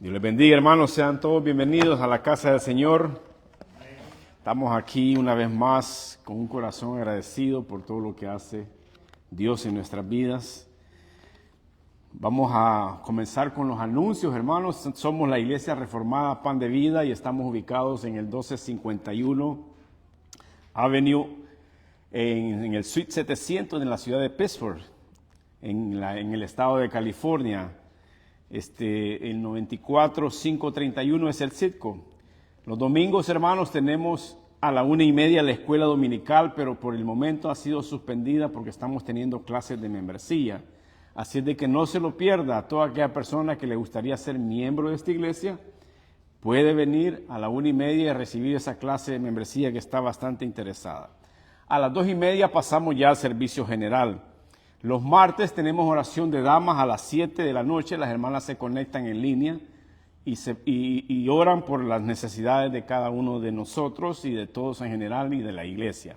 Dios les bendiga, hermanos. Sean todos bienvenidos a la casa del Señor. Estamos aquí una vez más con un corazón agradecido por todo lo que hace Dios en nuestras vidas. Vamos a comenzar con los anuncios, hermanos. Somos la Iglesia Reformada Pan de Vida y estamos ubicados en el 1251 Avenue, en el Suite 700 en la ciudad de Pittsburgh, en el estado de California. El 94531 es el Citco. Los domingos, hermanos, tenemos a la 1:30 la escuela dominical, pero por el momento ha sido suspendida porque estamos teniendo clases de membresía. Así es de que no se lo pierda. A toda aquella persona que le gustaría ser miembro de esta iglesia puede venir a la 1:30 y recibir esa clase de membresía que está bastante interesada. A las 2:30 pasamos ya al servicio general. Los martes tenemos oración de damas a las 7 de la noche. Las hermanas se conectan en línea y oran por las necesidades de cada uno de nosotros y de todos en general y de la iglesia.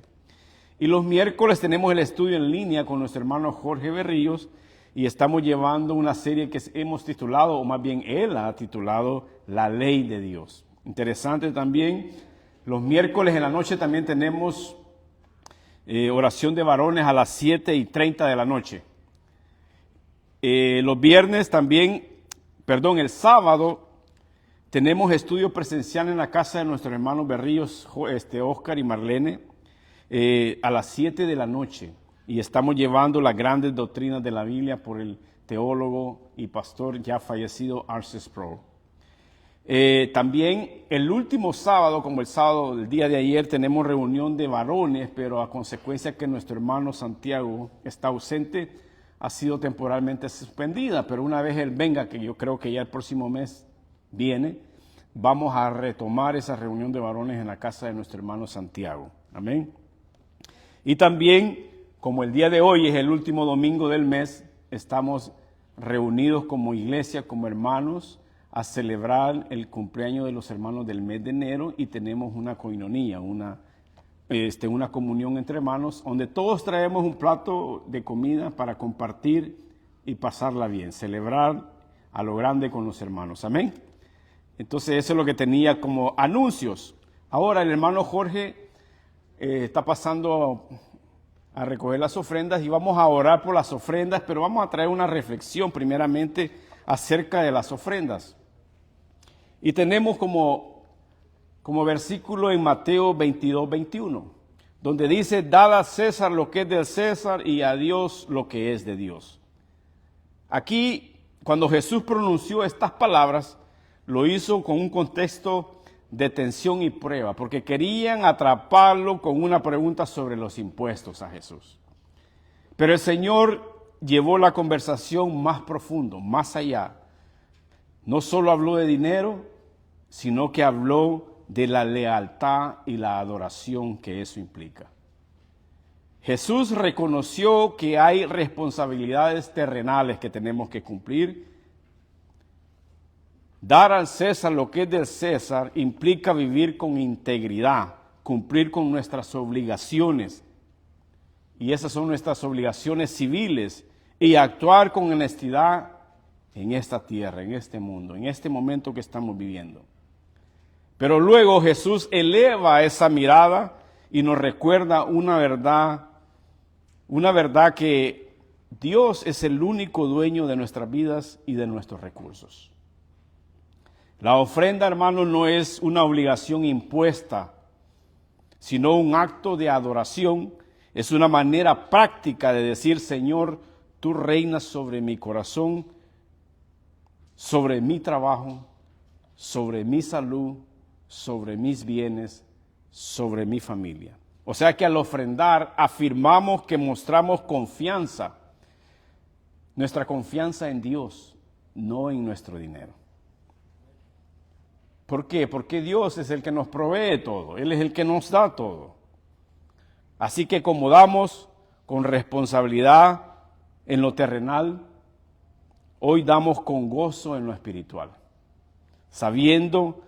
Y los miércoles tenemos el estudio en línea con nuestro hermano Jorge Berríos y estamos llevando una serie que hemos titulado, o más bien él ha titulado, La Ley de Dios. Interesante también, los miércoles en la noche también tenemos oración de varones a las 7:30 de la noche. Los viernes también, el sábado tenemos estudio presencial en la casa de nuestros hermanos Berríos, Oscar y Marlene, a las 7 de la noche. Y estamos llevando las grandes doctrinas de la Biblia por el teólogo y pastor ya fallecido R.C. Sproul. También el último sábado, como el sábado del día de ayer, tenemos reunión de varones, pero a consecuencia que nuestro hermano Santiago está ausente, ha sido temporalmente suspendida. Pero una vez él venga, que yo creo que ya el próximo mes viene, vamos a retomar esa reunión de varones en la casa de nuestro hermano Santiago. Amén. Y también, como el día de hoy es el último domingo del mes, estamos reunidos como iglesia, como hermanos, a celebrar el cumpleaños de los hermanos del mes de enero y tenemos una coinonía, una comunión entre hermanos, donde todos traemos un plato de comida para compartir y pasarla bien, celebrar a lo grande con los hermanos. Amén. Entonces eso es lo que tenía como anuncios. Ahora el hermano Jorge está pasando a recoger las ofrendas y vamos a orar por las ofrendas, pero vamos a traer una reflexión primeramente acerca de las ofrendas. Y tenemos como versículo en Mateo 22:21, donde dice, dad a César lo que es del César y a Dios lo que es de Dios. Aquí, cuando Jesús pronunció estas palabras, lo hizo con un contexto de tensión y prueba, porque querían atraparlo con una pregunta sobre los impuestos a Jesús. Pero el Señor llevó la conversación más profundo, más allá. No solo habló de dinero, sino que habló de la lealtad y la adoración que eso implica. Jesús reconoció que hay responsabilidades terrenales que tenemos que cumplir. Dar al César lo que es del César implica vivir con integridad, cumplir con nuestras obligaciones. Y esas son nuestras obligaciones civiles y actuar con honestidad en esta tierra, en este mundo, en este momento que estamos viviendo. Pero luego Jesús eleva esa mirada y nos recuerda una verdad que Dios es el único dueño de nuestras vidas y de nuestros recursos. La ofrenda, hermano, no es una obligación impuesta, sino un acto de adoración. Es una manera práctica de decir, Señor, tú reinas sobre mi corazón, sobre mi trabajo, sobre mi salud, sobre mis bienes, sobre mi familia. O sea que al ofrendar afirmamos que mostramos confianza, nuestra confianza en Dios, no en nuestro dinero. ¿Por qué? Porque Dios es el que nos provee todo, Él es el que nos da todo. Así que como damos con responsabilidad en lo terrenal, hoy damos con gozo en lo espiritual, sabiendo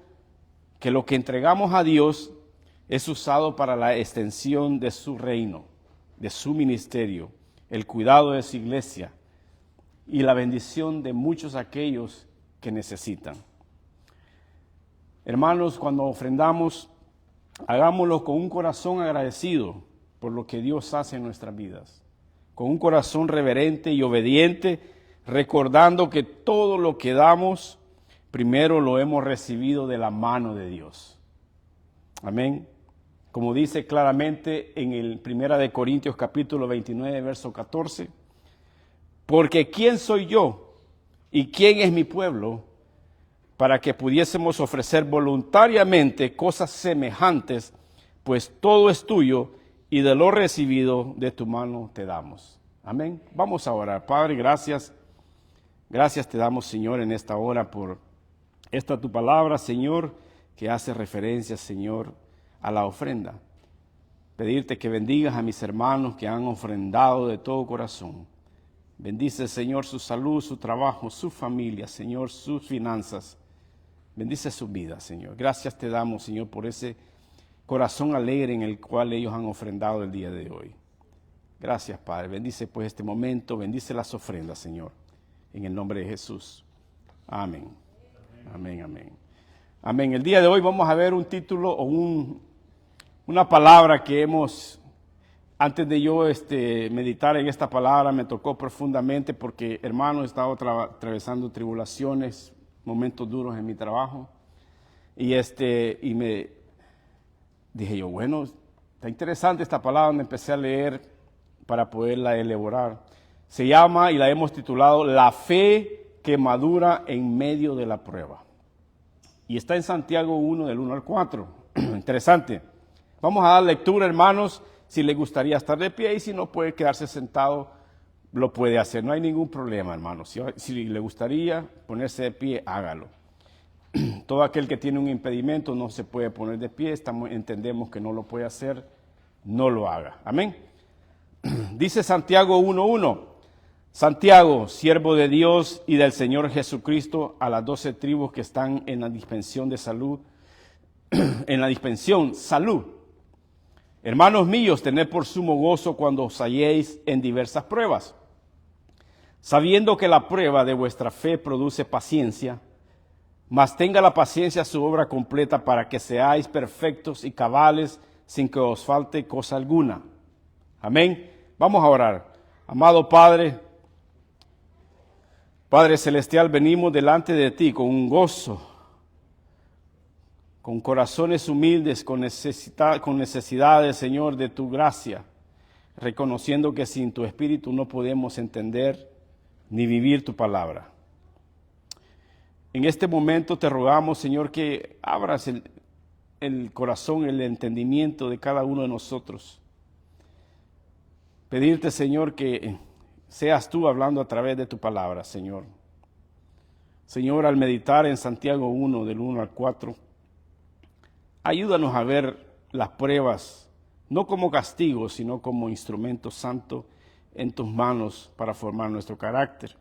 que lo que entregamos a Dios es usado para la extensión de su reino, de su ministerio, el cuidado de su iglesia y la bendición de muchos aquellos que necesitan. Hermanos, cuando ofrendamos, hagámoslo con un corazón agradecido por lo que Dios hace en nuestras vidas, con un corazón reverente y obediente, recordando que todo lo que damos, primero lo hemos recibido de la mano de Dios. Amén. Como dice claramente en el 1 Corintios capítulo 29, verso 14, porque ¿quién soy yo y quién es mi pueblo para que pudiésemos ofrecer voluntariamente cosas semejantes? Pues todo es tuyo y de lo recibido de tu mano te damos. Amén. Vamos a orar. Padre, gracias. Gracias te damos, Señor, en esta hora por esta tu palabra, Señor, que hace referencia, Señor, a la ofrenda. Pedirte que bendigas a mis hermanos que han ofrendado de todo corazón. Bendice, Señor, su salud, su trabajo, su familia, Señor, sus finanzas. Bendice su vida, Señor. Gracias te damos, Señor, por ese corazón alegre en el cual ellos han ofrendado el día de hoy. Gracias, Padre. Bendice pues este momento, bendice las ofrendas, Señor, en el nombre de Jesús. Amén. Amén, amén. Amén. El día de hoy vamos a ver un título o una palabra que antes de yo meditar en esta palabra, me tocó profundamente porque, hermano, he estado atravesando tribulaciones, momentos duros en mi trabajo. Y me dije yo, bueno, está interesante esta palabra, me empecé a leer para poderla elaborar. Se llama, y la hemos titulado, La fe que madura en medio de la prueba. Y está en Santiago 1, del 1 al 4. Interesante. Vamos a dar lectura, hermanos. Si le gustaría estar de pie y si no puede quedarse sentado, lo puede hacer. No hay ningún problema, hermanos. Si le gustaría ponerse de pie, hágalo. Todo aquel que tiene un impedimento no se puede poner de pie. Entendemos que no lo puede hacer, no lo haga. Amén. Dice Santiago 1:1. Santiago, siervo de Dios y del Señor Jesucristo, a las 12 tribus que están en la dispensión de salud, en la dispensión salud. Hermanos míos, tened por sumo gozo cuando os halléis en diversas pruebas, sabiendo que la prueba de vuestra fe produce paciencia, mas tenga la paciencia su obra completa para que seáis perfectos y cabales sin que os falte cosa alguna. Amén. Vamos a orar. Amado Padre, Padre Celestial, venimos delante de ti con un gozo, con corazones humildes, con necesidades, Señor, de tu gracia, reconociendo que sin tu Espíritu no podemos entender ni vivir tu palabra. En este momento te rogamos, Señor, que abras el corazón, el entendimiento de cada uno de nosotros. Pedirte, Señor, que seas tú hablando a través de tu palabra, Señor. Señor, al meditar en Santiago 1, del 1 al 4, ayúdanos a ver las pruebas, no como castigo, sino como instrumento santo en tus manos para formar nuestro carácter,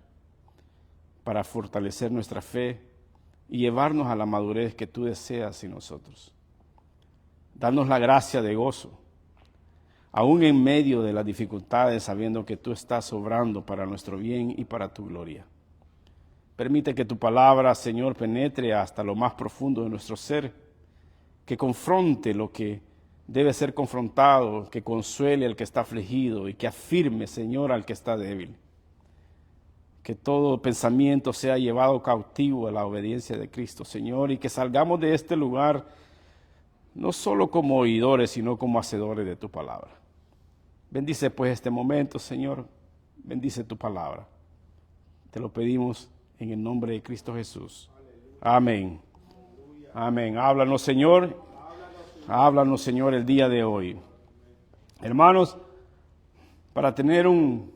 para fortalecer nuestra fe y llevarnos a la madurez que tú deseas en nosotros. Danos la gracia de gozo, aún en medio de las dificultades, sabiendo que tú estás obrando para nuestro bien y para tu gloria. Permite que tu palabra, Señor, penetre hasta lo más profundo de nuestro ser, que confronte lo que debe ser confrontado, que consuele al que está afligido y que afirme, Señor, al que está débil. Que todo pensamiento sea llevado cautivo a la obediencia de Cristo, Señor, y que salgamos de este lugar no solo como oidores, sino como hacedores de tu palabra. Bendice pues este momento, Señor. Bendice tu palabra. Te lo pedimos en el nombre de Cristo Jesús. Amén. Amén. Háblanos, Señor. Háblanos, Señor, el día de hoy. Hermanos, para tener un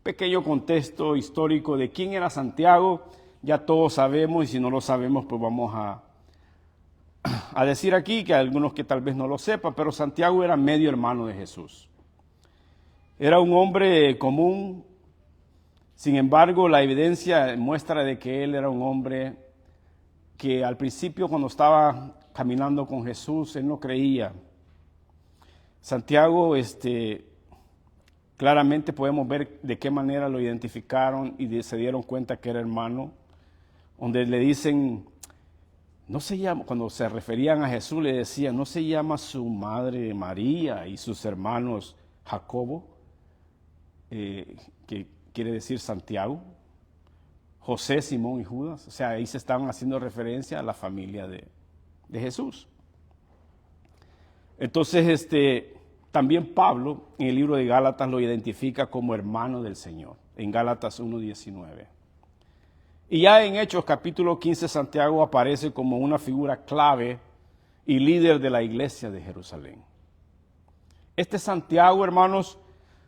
pequeño contexto histórico de quién era Santiago, ya todos sabemos, y si no lo sabemos, pues vamos a decir aquí, que hay algunos que tal vez no lo sepan, pero Santiago era medio hermano de Jesús. Era un hombre común, sin embargo, la evidencia muestra de que él era un hombre que al principio, cuando estaba caminando con Jesús, él no creía. Santiago, claramente podemos ver de qué manera lo identificaron y se dieron cuenta que era hermano, donde le dicen, no se llama, cuando se referían a Jesús le decían, ¿no se llama su madre María y sus hermanos Jacobo? Que quiere decir Santiago, José, Simón y Judas. O sea, ahí se estaban haciendo referencia a la familia de Jesús. Entonces, también Pablo en el libro de Gálatas lo identifica como hermano del Señor, en Gálatas 1:19. Y ya en Hechos capítulo 15, Santiago aparece como una figura clave y líder de la iglesia de Jerusalén. Este Santiago, hermanos,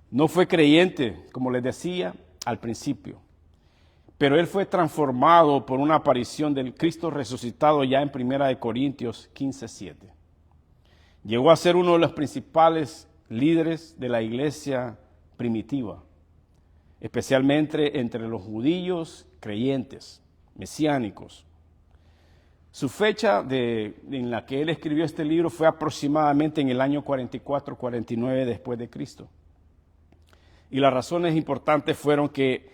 no fue creyente, como les decía al principio, pero él fue transformado por una aparición del Cristo resucitado ya en 1 Corintios 15:7. Llegó a ser uno de los principales líderes de la iglesia primitiva, especialmente entre los judíos creyentes, mesiánicos. Su fecha en la que él escribió este libro fue aproximadamente en el año 44-49 después de Cristo. Y las razones importantes fueron que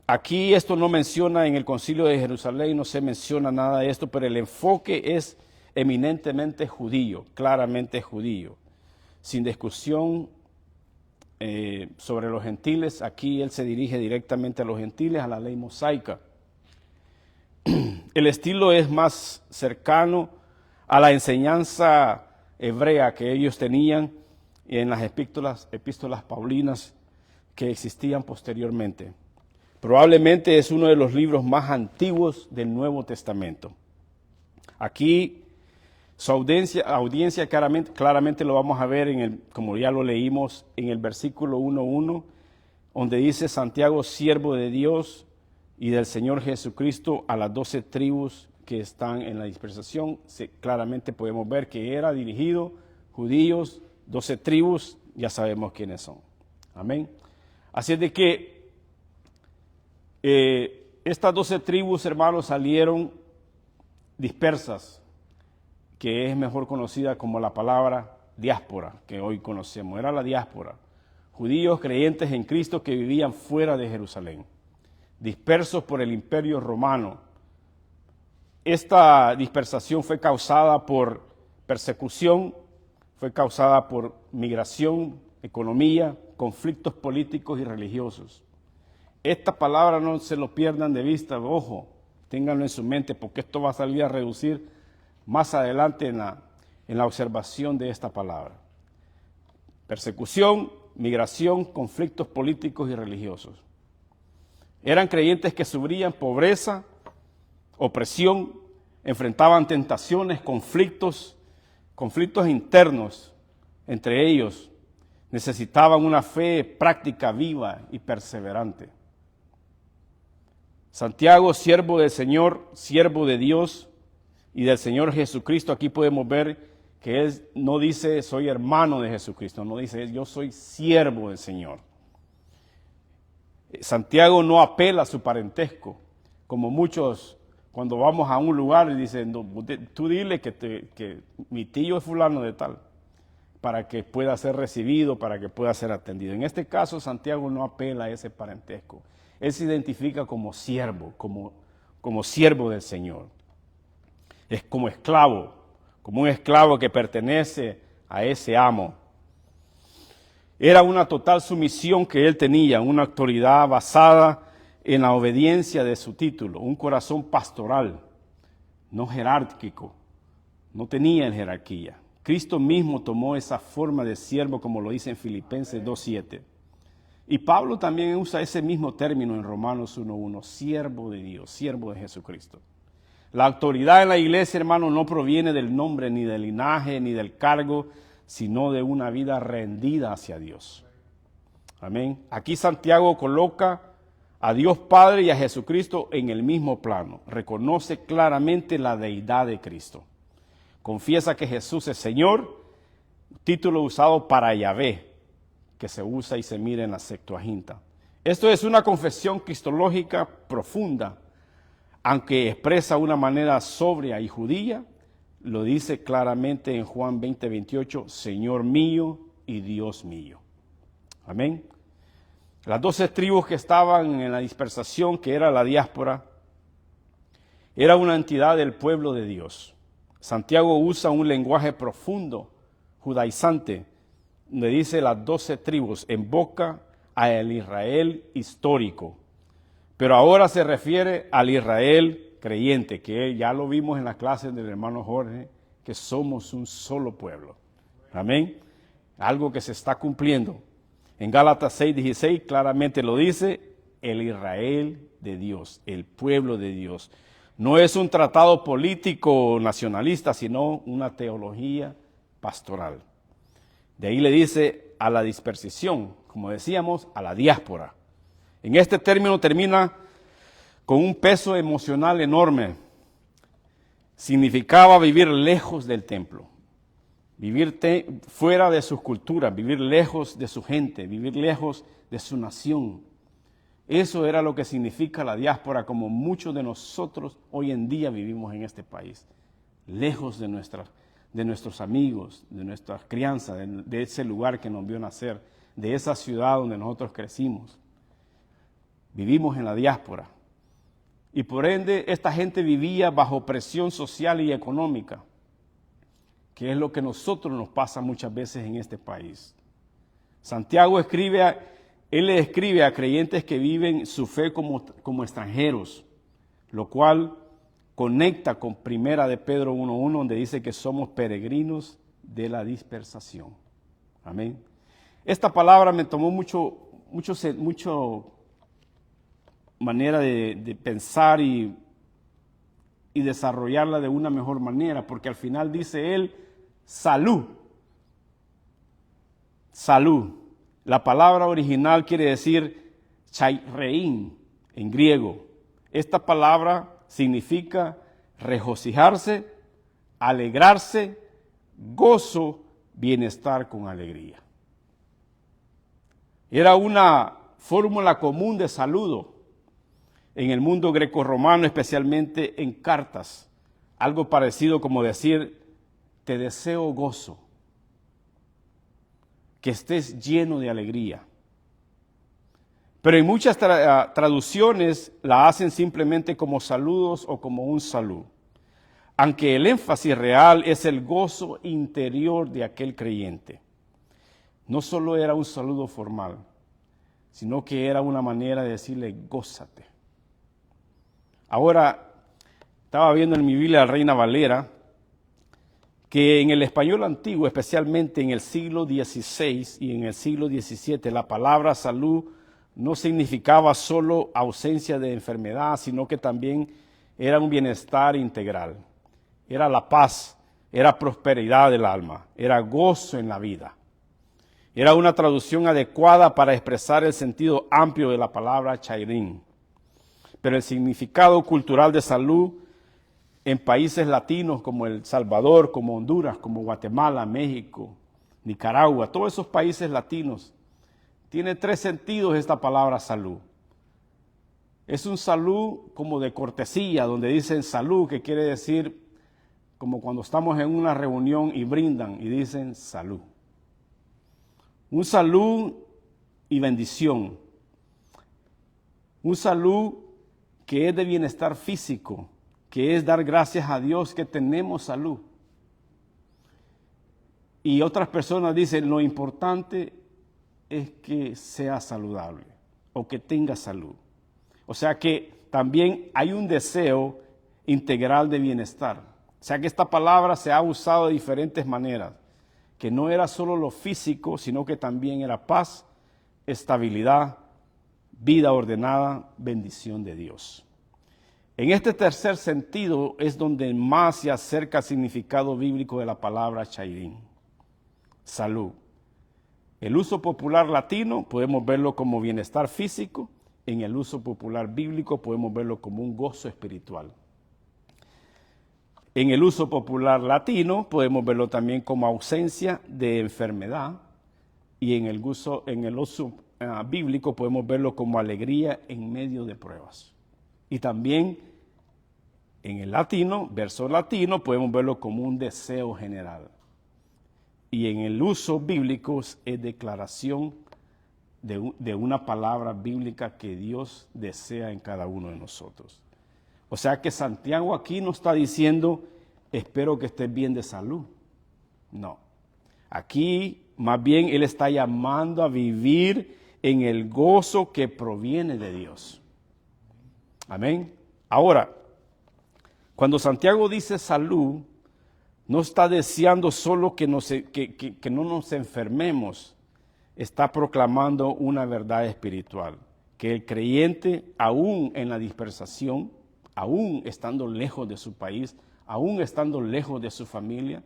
aquí esto no menciona en el Concilio de Jerusalén, no se menciona nada de esto, pero el enfoque es eminentemente judío, claramente judío, sin discusión sobre los gentiles. Aquí él se dirige directamente a los gentiles, a la ley mosaica. El estilo es más cercano a la enseñanza hebrea que ellos tenían en las epístolas paulinas que existían posteriormente. Probablemente es uno de los libros más antiguos del Nuevo Testamento. Aquí su audiencia claramente lo vamos a ver, como ya lo leímos, en el versículo 1:1, donde dice Santiago, siervo de Dios y del Señor Jesucristo, a las 12 tribus que están en la dispersación. Claramente podemos ver que era dirigido, judíos, 12 tribus, ya sabemos quiénes son. Amén. Así es de que estas 12 tribus, hermanos, salieron dispersas, que es mejor conocida como la palabra diáspora, que hoy conocemos. Era la diáspora. Judíos creyentes en Cristo que vivían fuera de Jerusalén, dispersos por el imperio romano. Esta dispersación fue causada por persecución, fue causada por migración, economía, conflictos políticos y religiosos. Esta palabra no se lo pierdan de vista, ojo, ténganlo en su mente, porque esto va a salir a reducir más adelante en la observación de esta palabra. Persecución, migración, conflictos políticos y religiosos. Eran creyentes que sufrían pobreza, opresión, enfrentaban tentaciones, conflictos internos entre ellos. Necesitaban una fe práctica, viva y perseverante. Santiago, siervo del Señor, siervo de Dios y del Señor Jesucristo. Aquí podemos ver que él no dice soy hermano de Jesucristo, no dice yo soy siervo del Señor. Santiago no apela a su parentesco, como muchos cuando vamos a un lugar y dicen, no, tú dile que mi tío es fulano de tal, para que pueda ser recibido, para que pueda ser atendido. En este caso, Santiago no apela a ese parentesco. Él se identifica como siervo, como siervo del Señor. Es como un esclavo que pertenece a ese amo. Era una total sumisión que él tenía, una autoridad basada en la obediencia de su título, un corazón pastoral, no jerárquico, no tenía jerarquía. Cristo mismo tomó esa forma de siervo, como lo dice en Filipenses 2:7. Y Pablo también usa ese mismo término en Romanos 1:1, siervo de Dios, siervo de Jesucristo. La autoridad en la iglesia, hermano, no proviene del nombre, ni del linaje, ni del cargo, sino de una vida rendida hacia Dios. Amén. Aquí Santiago coloca a Dios Padre y a Jesucristo en el mismo plano. Reconoce claramente la deidad de Cristo. Confiesa que Jesús es Señor, título usado para Yahvé, que se usa y se mira en la Septuaginta. Esto es una confesión cristológica profunda, aunque expresa una manera sobria y judía, lo dice claramente en Juan 20:28, Señor mío y Dios mío. Amén. Las 12 tribus que estaban en la dispersación, que era la diáspora, Era una entidad del pueblo de Dios. Santiago usa un lenguaje profundo, judaizante, donde dice las 12 tribus, en boca al Israel histórico. Pero ahora se refiere al Israel creyente, que ya lo vimos en las clases del hermano Jorge, que somos un solo pueblo. Amén. Algo que se está cumpliendo. En Gálatas 6:16 claramente lo dice, el Israel de Dios, el pueblo de Dios. No es un tratado político nacionalista, sino una teología pastoral. De ahí le dice a la dispersión, como decíamos, a la diáspora. En este término termina con un peso emocional enorme. Significaba vivir lejos del templo, vivir fuera de sus culturas, vivir lejos de su gente, vivir lejos de su nación. Eso era lo que significa la diáspora, como muchos de nosotros hoy en día vivimos en este país, lejos de nuestros amigos, de nuestras crianzas, de ese lugar que nos vio nacer, de esa ciudad donde nosotros crecimos. Vivimos en la diáspora. Y por ende, esta gente vivía bajo presión social y económica, que es lo que a nosotros nos pasa muchas veces en este país. Santiago le escribe a creyentes que viven su fe como extranjeros, lo cual conecta con Primera de Pedro 1:1, donde dice que somos peregrinos de la dispersación. Amén. Esta palabra me tomó mucho manera de pensar y desarrollarla de una mejor manera, porque al final dice él, salud. Salud. La palabra original quiere decir chairein en griego. Esta palabra significa regocijarse, alegrarse, gozo, bienestar con alegría. Era una fórmula común de saludo en el mundo grecorromano, especialmente en cartas. Algo parecido como decir, te deseo gozo, que estés lleno de alegría. Pero en muchas traducciones la hacen simplemente como saludos o como un salud, aunque el énfasis real es el gozo interior de aquel creyente. No solo era un saludo formal, sino que era una manera de decirle, gózate. Ahora, estaba viendo en mi Biblia la Reina Valera, que en el español antiguo, especialmente en el siglo XVI y en el siglo XVII, la palabra salud no significaba solo ausencia de enfermedad, sino que también era un bienestar integral. Era la paz, era prosperidad del alma, era gozo en la vida. Era una traducción adecuada para expresar el sentido amplio de la palabra chairín. Pero el significado cultural de salud en países latinos como El Salvador, como Honduras, como Guatemala, México, Nicaragua, todos esos países latinos, tiene 3 sentidos esta palabra salud. Es un salud como de cortesía, donde dicen salud, que quiere decir como cuando estamos en una reunión y brindan y dicen salud. Un salud y bendición. Un salud que es de bienestar físico, que es dar gracias a Dios que tenemos salud. Y otras personas dicen, lo importante es que sea saludable o que tenga salud. O sea que también hay un deseo integral de bienestar. O sea que esta palabra se ha usado de diferentes maneras, que no era solo lo físico, sino que también era paz, estabilidad, vida ordenada, bendición de Dios. En este tercer sentido es donde más se acerca al significado bíblico de la palabra chairín, salud. El uso popular latino podemos verlo como bienestar físico, en el uso popular bíblico podemos verlo como un gozo espiritual. En el uso popular latino podemos verlo también como ausencia de enfermedad y en el uso bíblico podemos verlo como alegría en medio de pruebas. Y también en el verso latino, podemos verlo como un deseo general. Y en el uso bíblico es declaración de una palabra bíblica que Dios desea en cada uno de nosotros. O sea que Santiago aquí no está diciendo, espero que estés bien de salud. No. Aquí más bien él está llamando a vivir en el gozo que proviene de Dios. Amén. Ahora, cuando Santiago dice salud, no está deseando solo que no nos enfermemos, está proclamando una verdad espiritual, que el creyente, aún en la dispersación, aún estando lejos de su país, aún estando lejos de su familia,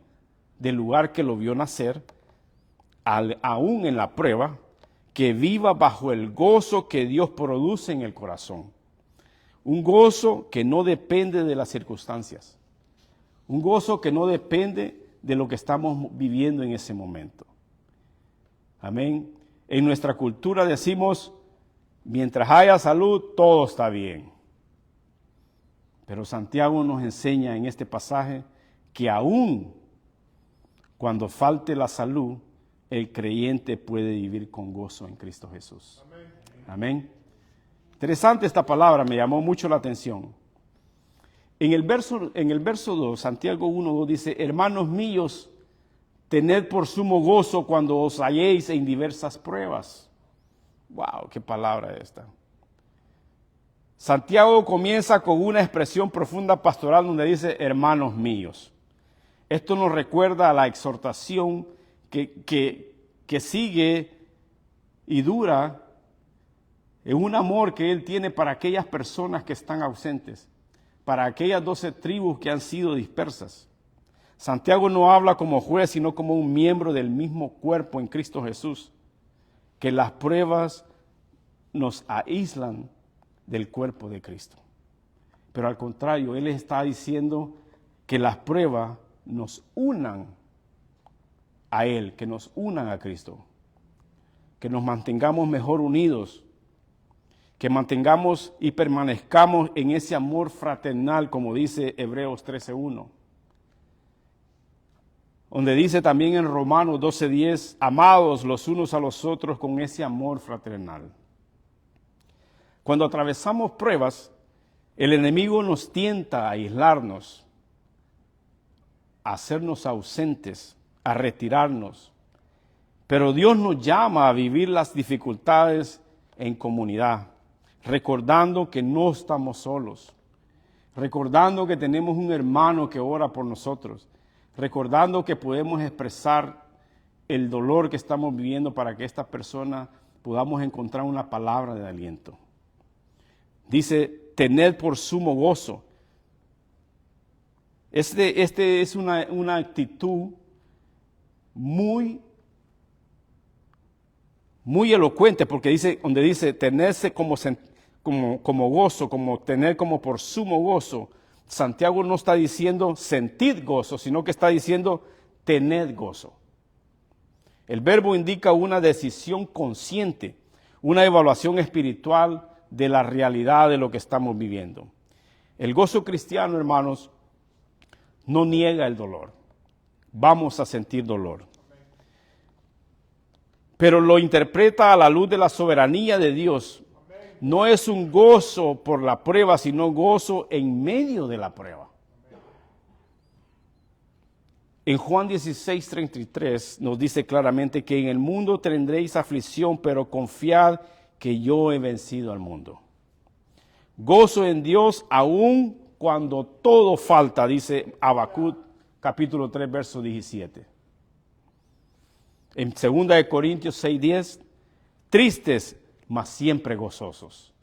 del lugar que lo vio nacer, aún en la prueba, que viva bajo el gozo que Dios produce en el corazón. Un gozo que no depende de las circunstancias. Un gozo que no depende de lo que estamos viviendo en ese momento. Amén. En nuestra cultura decimos, mientras haya salud, todo está bien. Pero Santiago nos enseña en este pasaje que aún cuando falte la salud, el creyente puede vivir con gozo en Cristo Jesús. Amén. Amén. Interesante esta palabra, me llamó mucho la atención. En el verso 2, Santiago 1:2 dice, hermanos míos, tened por sumo gozo cuando os halléis en diversas pruebas. Wow, qué palabra esta. Santiago comienza con una expresión profunda pastoral donde dice, hermanos míos. Esto nos recuerda a la exhortación que sigue y dura en un amor que Él tiene para aquellas personas que están ausentes, para aquellas 12 tribus que han sido dispersas. Santiago no habla como juez, sino como un miembro del mismo cuerpo en Cristo Jesús, que las pruebas nos aíslan del cuerpo de Cristo. Pero al contrario, Él está diciendo que las pruebas nos unan a Él, que nos unan a Cristo, que nos mantengamos mejor unidos, que mantengamos y permanezcamos en ese amor fraternal, como dice Hebreos 13:1. Donde dice también en Romanos 12:10, amados los unos a los otros con ese amor fraternal. Cuando atravesamos pruebas, el enemigo nos tienta a aislarnos, a hacernos ausentes, a retirarnos. Pero Dios nos llama a vivir las dificultades en comunidad, recordando que no estamos solos, recordando que tenemos un hermano que ora por nosotros, recordando que podemos expresar el dolor que estamos viviendo para que esta persona podamos encontrar una palabra de aliento. Dice, tened por sumo gozo. Este es una actitud muy elocuente, porque dice, donde dice tenerse como gozo, como tener como por sumo gozo, Santiago no está diciendo sentid gozo, sino que está diciendo tened gozo. El verbo indica una decisión consciente, una evaluación espiritual de la realidad de lo que estamos viviendo. El gozo cristiano, hermanos, no niega el dolor. Vamos a sentir dolor. Pero lo interpreta a la luz de la soberanía de Dios. No es un gozo por la prueba, sino gozo en medio de la prueba. En Juan 16:33 nos dice claramente que en el mundo tendréis aflicción, pero confiad que yo he vencido al mundo. Gozo en Dios aun cuando todo falta, dice Habacuc capítulo 3, verso 17. En 2 Corintios 6:10, tristes, mas siempre gozosos.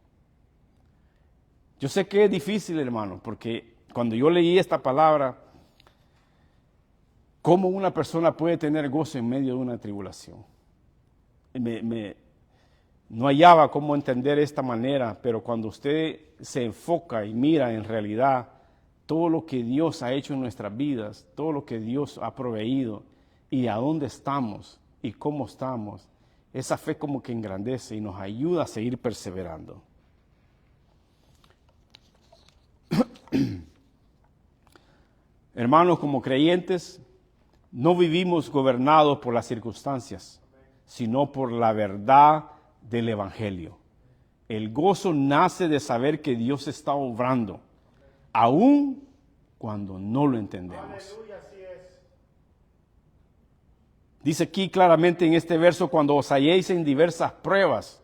Yo sé que es difícil, hermano, porque cuando yo leí esta palabra, ¿cómo una persona puede tener gozo en medio de una tribulación? No hallaba cómo entender esta manera, pero cuando usted se enfoca y mira en realidad todo lo que Dios ha hecho en nuestras vidas, todo lo que Dios ha proveído y a dónde estamos y cómo estamos, esa fe como que engrandece y nos ayuda a seguir perseverando. Hermanos, como creyentes, no vivimos gobernados por las circunstancias, sino por la verdad del Evangelio. El gozo nace de saber que Dios está obrando, aun cuando no lo entendemos. Aleluya, así es. Dice aquí claramente en este verso, cuando os halléis en diversas pruebas,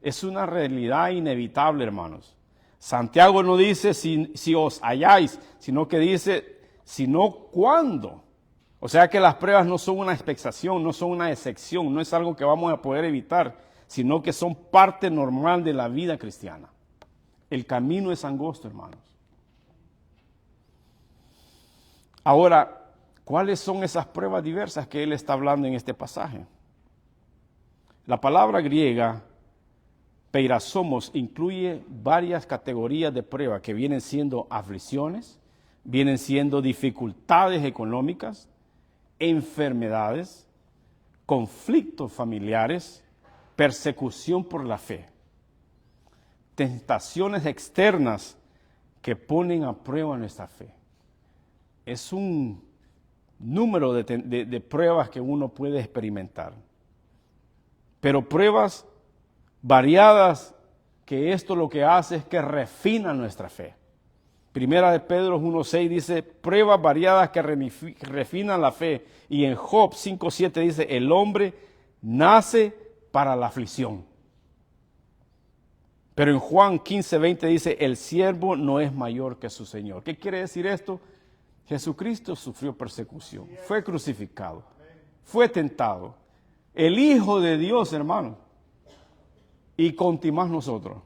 es una realidad inevitable, hermanos. Santiago no dice si os halláis, sino que dice, sino cuándo. O sea que las pruebas no son una expectación, no son una excepción, no es algo que vamos a poder evitar, sino que son parte normal de la vida cristiana. El camino es angosto, hermanos. Ahora, ¿cuáles son esas pruebas diversas que él está hablando en este pasaje? La palabra griega peirasomos incluye varias categorías de pruebas que vienen siendo aflicciones, vienen siendo dificultades económicas, enfermedades, conflictos familiares, persecución por la fe, tentaciones externas que ponen a prueba nuestra fe. Es un número de pruebas que uno puede experimentar, pero pruebas variadas, que esto lo que hace es que refina nuestra fe. Primera de Pedro 1:6 dice, pruebas variadas que refinan la fe. Y en Job 5:7 dice, el hombre nace para la aflicción. Pero en Juan 15:20 dice, el siervo no es mayor que su Señor. ¿Qué quiere decir esto? Jesucristo sufrió persecución, fue crucificado, fue tentado. El Hijo de Dios, hermano, y continuamos nosotros.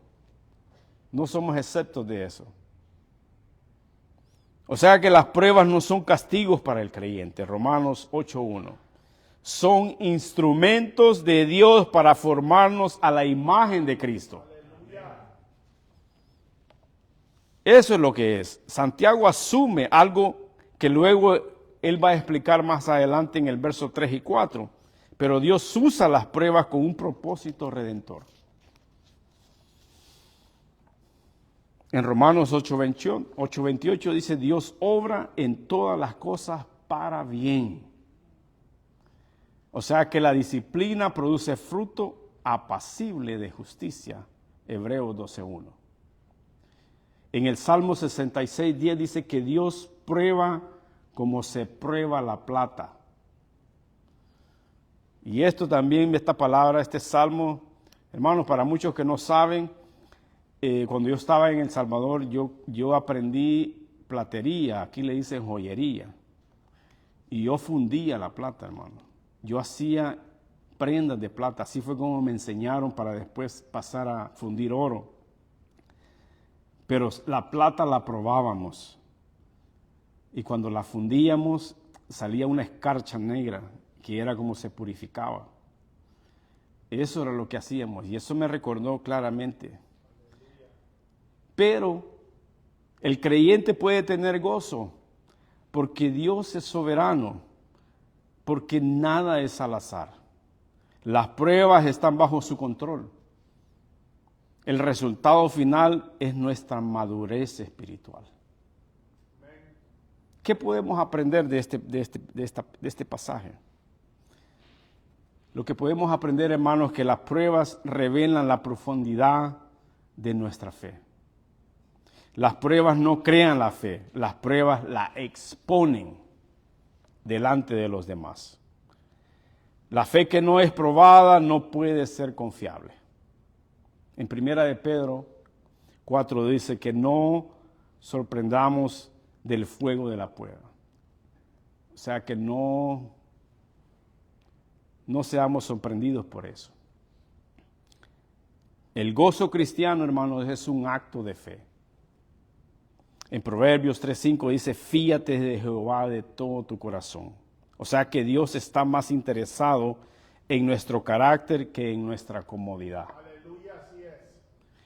No somos exceptos de eso. O sea que las pruebas no son castigos para el creyente. Romanos 8:1. Son instrumentos de Dios para formarnos a la imagen de Cristo. Eso es lo que es. Santiago asume algo que luego él va a explicar más adelante en el verso 3 y 4. Pero Dios usa las pruebas con un propósito redentor. En Romanos 8:28 dice, Dios obra en todas las cosas para bien. O sea que la disciplina produce fruto apacible de justicia. Hebreos 12:1. En el Salmo 66:10 dice que Dios prueba como se prueba la plata. Y esto también, esta palabra, este salmo, hermanos, para muchos que no saben, cuando yo estaba en El Salvador, yo aprendí platería, aquí le dicen joyería, y yo fundía la plata, hermano. Yo hacía prendas de plata, así fue como me enseñaron para después pasar a fundir oro. Pero la plata la probábamos, y cuando la fundíamos salía una escarcha negra, que era como se purificaba. Eso era lo que hacíamos, y eso me recordó claramente. Pero el creyente puede tener gozo porque Dios es soberano, porque nada es al azar. Las pruebas están bajo su control. El resultado final es nuestra madurez espiritual. ¿Qué podemos aprender de este pasaje? Lo que podemos aprender, hermanos, es que las pruebas revelan la profundidad de nuestra fe. Las pruebas no crean la fe, las pruebas la exponen delante de los demás. La fe que no es probada no puede ser confiable. En Primera de Pedro 4 dice que no sorprendamos del fuego de la prueba. O sea que no seamos sorprendidos por eso. El gozo cristiano, hermanos, es un acto de fe. En Proverbios 3:5 dice, fíate de Jehová de todo tu corazón. O sea que Dios está más interesado en nuestro carácter que en nuestra comodidad. Aleluya, así es.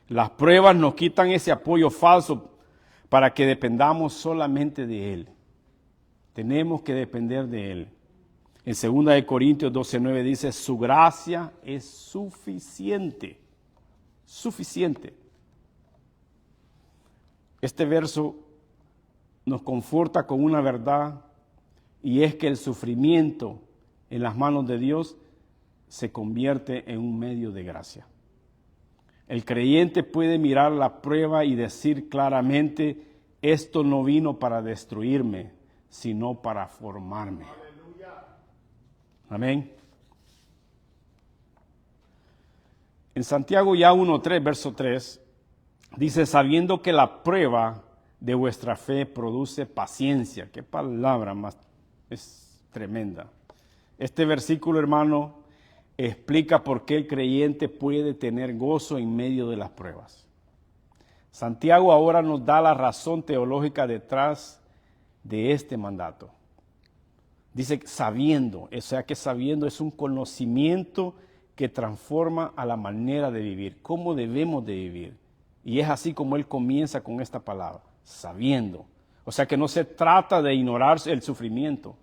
Las pruebas nos quitan ese apoyo falso para que dependamos solamente de Él. Tenemos que depender de Él. En 2 Corintios 12:9 dice, su gracia es suficiente. Suficiente. Este verso nos conforta con una verdad, y es que el sufrimiento en las manos de Dios se convierte en un medio de gracia. El creyente puede mirar la prueba y decir claramente, esto no vino para destruirme, sino para formarme. Amén. En Santiago ya 1:3, verso 3, dice, sabiendo que la prueba de vuestra fe produce paciencia. Qué palabra más es tremenda. Este versículo, hermano, explica por qué el creyente puede tener gozo en medio de las pruebas. Santiago ahora nos da la razón teológica detrás de este mandato. Dice sabiendo, o sea que sabiendo es un conocimiento que transforma a la manera de vivir, cómo debemos de vivir. Y es así como él comienza con esta palabra, sabiendo. O sea que no se trata de ignorar el sufrimiento,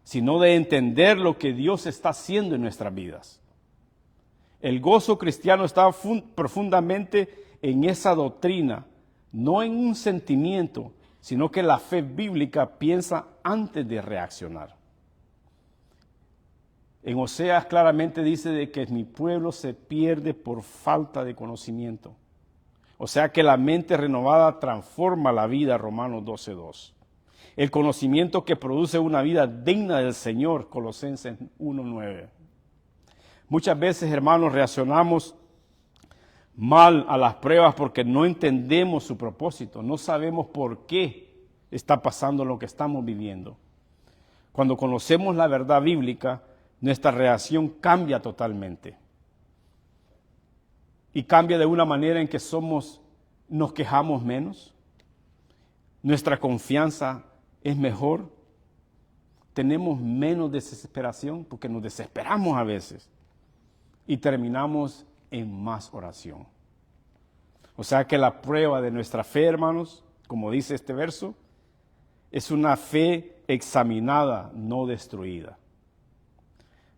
sino de entender lo que Dios está haciendo en nuestras vidas. El gozo cristiano está profundamente en esa doctrina, no en un sentimiento, sino que la fe bíblica piensa antes de reaccionar. En Oseas claramente dice de que mi pueblo se pierde por falta de conocimiento. O sea que la mente renovada transforma la vida, Romanos 12:2. El conocimiento que produce una vida digna del Señor, Colosenses 1:9. Muchas veces, hermanos, reaccionamos mal a las pruebas porque no entendemos su propósito, no sabemos por qué está pasando lo que estamos viviendo. Cuando conocemos la verdad bíblica, nuestra reacción cambia totalmente. Y cambia de una manera en que nos quejamos menos, nuestra confianza es mejor, tenemos menos desesperación porque nos desesperamos a veces y terminamos en más oración. O sea que la prueba de nuestra fe, hermanos, como dice este verso, es una fe examinada, no destruida.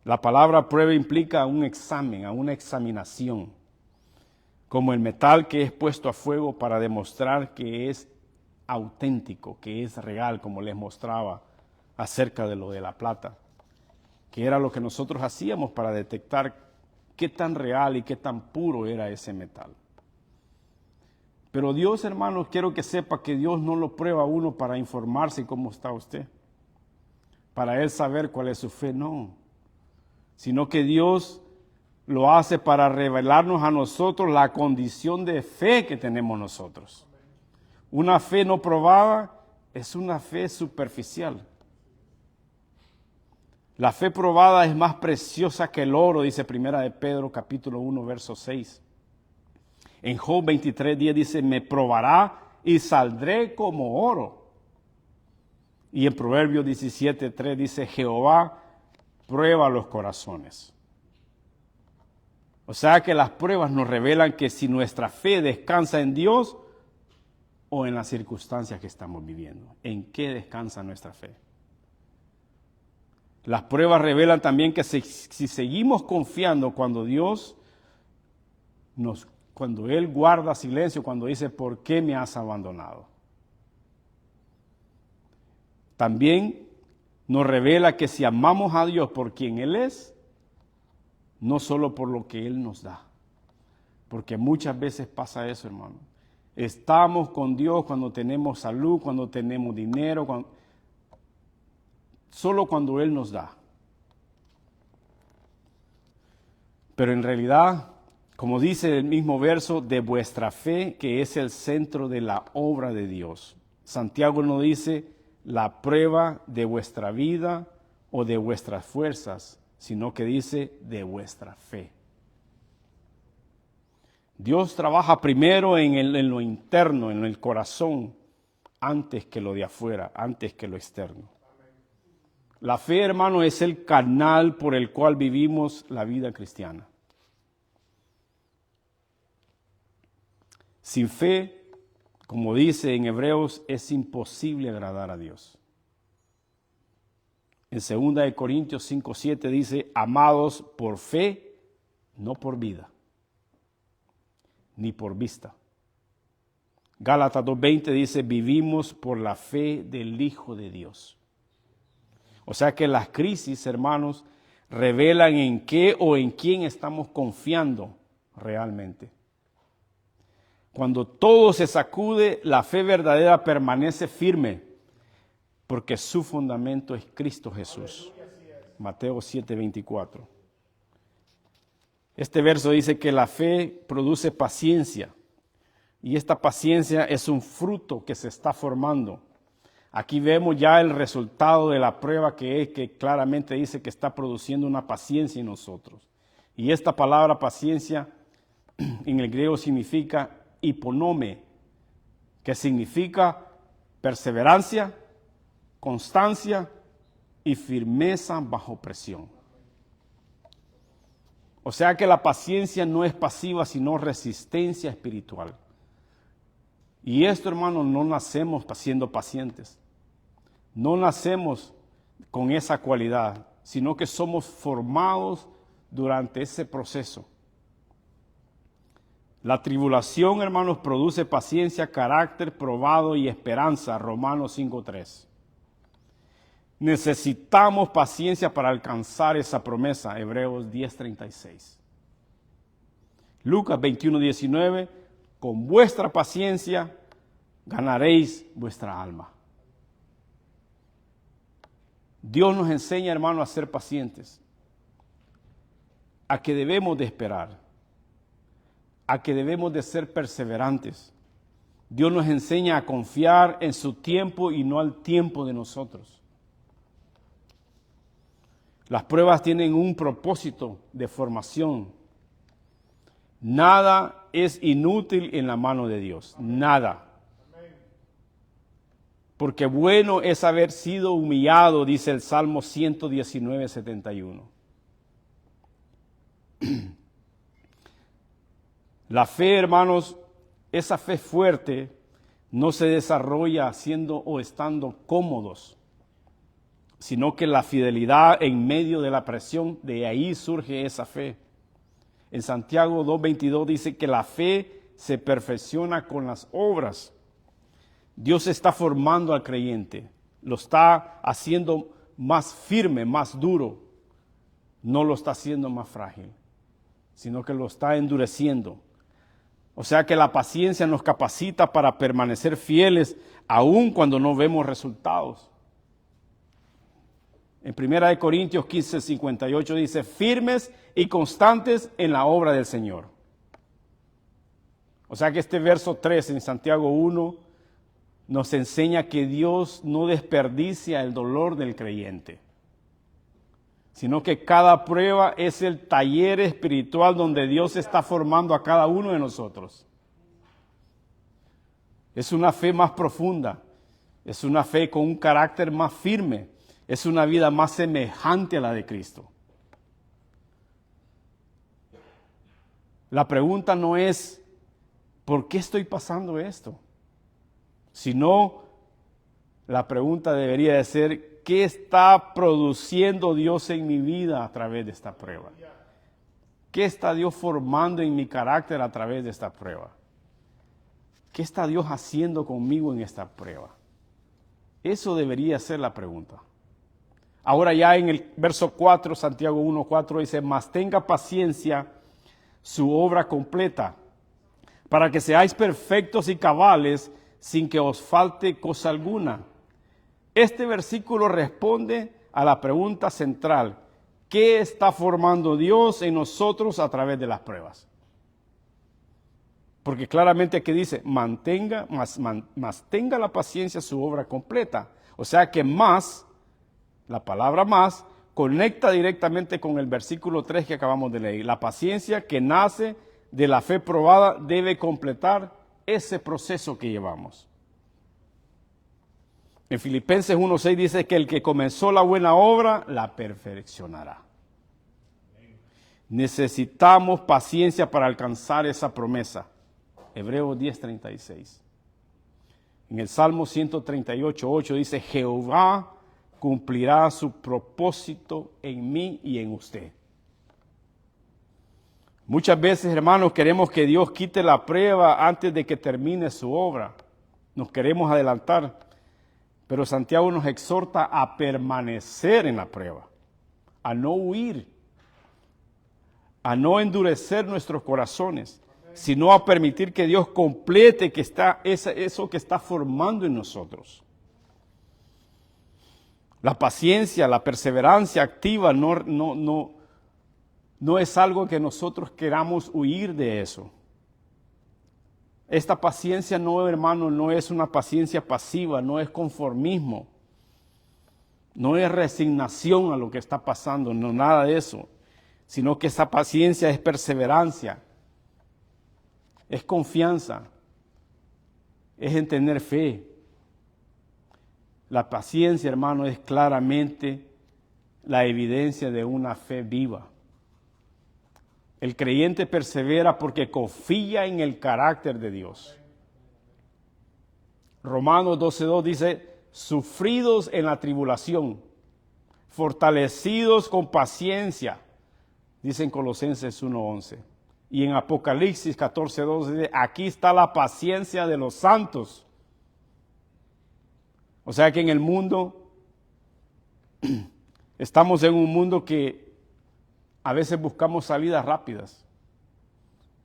La palabra prueba implica un examen, a una examinación, como el metal que es puesto a fuego para demostrar que es auténtico, que es real, como les mostraba acerca de lo de la plata, que era lo que nosotros hacíamos para detectar qué tan real y qué tan puro era ese metal. Pero Dios, hermanos, quiero que sepa que Dios no lo prueba a uno para informarse cómo está usted, para Él saber cuál es su fe, no, sino que Dios lo hace para revelarnos a nosotros la condición de fe que tenemos nosotros. Una fe no probada es una fe superficial. La fe probada es más preciosa que el oro, dice Primera de Pedro, capítulo 1, verso 6. En Job 23:10 dice, me probará y saldré como oro. Y en Proverbios 17:3 dice, Jehová prueba los corazones. O sea que las pruebas nos revelan que si nuestra fe descansa en Dios o en las circunstancias que estamos viviendo. ¿En qué descansa nuestra fe? Las pruebas revelan también que si seguimos confiando cuando cuando Él guarda silencio, cuando dice, ¿por qué me has abandonado? También nos revela que si amamos a Dios por quien Él es, no solo por lo que Él nos da, porque muchas veces pasa eso, hermano. Estamos con Dios cuando tenemos salud, cuando tenemos dinero, solo cuando Él nos da. Pero en realidad, como dice el mismo verso, de vuestra fe, que es el centro de la obra de Dios. Santiago nos dice la prueba de vuestra vida o de vuestras fuerzas, sino que dice de vuestra fe. Dios trabaja primero en lo interno, en el corazón, antes que lo de afuera, antes que lo externo. La fe, hermano, es el canal por el cual vivimos la vida cristiana. Sin fe, como dice en Hebreos, es imposible agradar a Dios. En 2 Corintios 5:7 dice, amados por fe, no por vida, ni por vista. Gálatas 2:20 dice, vivimos por la fe del Hijo de Dios. O sea que las crisis, hermanos, revelan en qué o en quién estamos confiando realmente. Cuando todo se sacude, la fe verdadera permanece firme, porque su fundamento es Cristo Jesús. Mateo 7:24. Este verso dice que la fe produce paciencia, y esta paciencia es un fruto que se está formando. Aquí vemos ya el resultado de la prueba que claramente dice que está produciendo una paciencia en nosotros. Y esta palabra paciencia en el griego significa hiponome, que significa perseverancia, constancia y firmeza bajo presión. O sea que la paciencia no es pasiva, sino resistencia espiritual. Y esto, hermanos, no nacemos siendo pacientes. No nacemos con esa cualidad, sino que somos formados durante ese proceso. La tribulación, hermanos, produce paciencia, carácter probado y esperanza. Romanos 5:3. Necesitamos paciencia para alcanzar esa promesa. Hebreos 10:36. Lucas 21:19. Con vuestra paciencia ganaréis vuestra alma. Dios nos enseña, hermano, a ser pacientes, a que debemos de esperar, a que debemos de ser perseverantes. Dios nos enseña a confiar en su tiempo y no al tiempo de nosotros. Las pruebas tienen un propósito de formación. Nada es inútil en la mano de Dios, nada. Porque bueno es haber sido humillado, dice el Salmo 119:71. La fe, hermanos, esa fe fuerte no se desarrolla siendo o estando cómodos, sino que la fidelidad en medio de la presión, de ahí surge esa fe. En Santiago 2:22 dice que la fe se perfecciona con las obras. Dios está formando al creyente, lo está haciendo más firme, más duro, no lo está haciendo más frágil, sino que lo está endureciendo. O sea que la paciencia nos capacita para permanecer fieles aun cuando no vemos resultados. En 1 Corintios 15:58 dice, firmes y constantes en la obra del Señor. O sea que este verso 3 en Santiago 1 nos enseña que Dios no desperdicia el dolor del creyente, sino que cada prueba es el taller espiritual donde Dios está formando a cada uno de nosotros. Es una fe más profunda, es una fe con un carácter más firme, es una vida más semejante a la de Cristo. La pregunta no es, ¿por qué estoy pasando esto? Sino, la pregunta debería de ser, ¿qué está produciendo Dios en mi vida a través de esta prueba? ¿Qué está Dios formando en mi carácter a través de esta prueba? ¿Qué está Dios haciendo conmigo en esta prueba? Eso debería ser la pregunta. Ahora ya en el verso 4, Santiago 1:4 dice, mas tenga paciencia su obra completa, para que seáis perfectos y cabales, sin que os falte cosa alguna. Este versículo responde a la pregunta central, ¿qué está formando Dios en nosotros a través de las pruebas? Porque claramente aquí dice, mantenga la paciencia su obra completa. O sea que más, la palabra más, conecta directamente con el versículo 3 que acabamos de leer. La paciencia que nace de la fe probada debe completar ese proceso que llevamos. En Filipenses 1:6 dice que el que comenzó la buena obra la perfeccionará. Necesitamos paciencia para alcanzar esa promesa. Hebreos 10:36. En el Salmo 138:8 dice, Jehová cumplirá su propósito en mí y en usted. Muchas veces, hermanos, queremos que Dios quite la prueba antes de que termine su obra. Nos queremos adelantar. Pero Santiago nos exhorta a permanecer en la prueba, a no huir, a no endurecer nuestros corazones, sino a permitir que Dios complete eso que está formando en nosotros. La paciencia, la perseverancia activa no es algo que nosotros queramos huir de eso. Esta paciencia no, hermano, no es una paciencia pasiva, no es conformismo, no es resignación a lo que está pasando, no nada de eso, sino que esa paciencia es perseverancia, es confianza, es en tener fe. La paciencia, hermano, es claramente la evidencia de una fe viva. El creyente persevera porque confía en el carácter de Dios. Romanos 12:2 dice, sufridos en la tribulación, fortalecidos con paciencia, dice en Colosenses 1:11. Y en Apocalipsis 14:2 dice, aquí está la paciencia de los santos. O sea que en el mundo, estamos en un mundo que a veces buscamos salidas rápidas,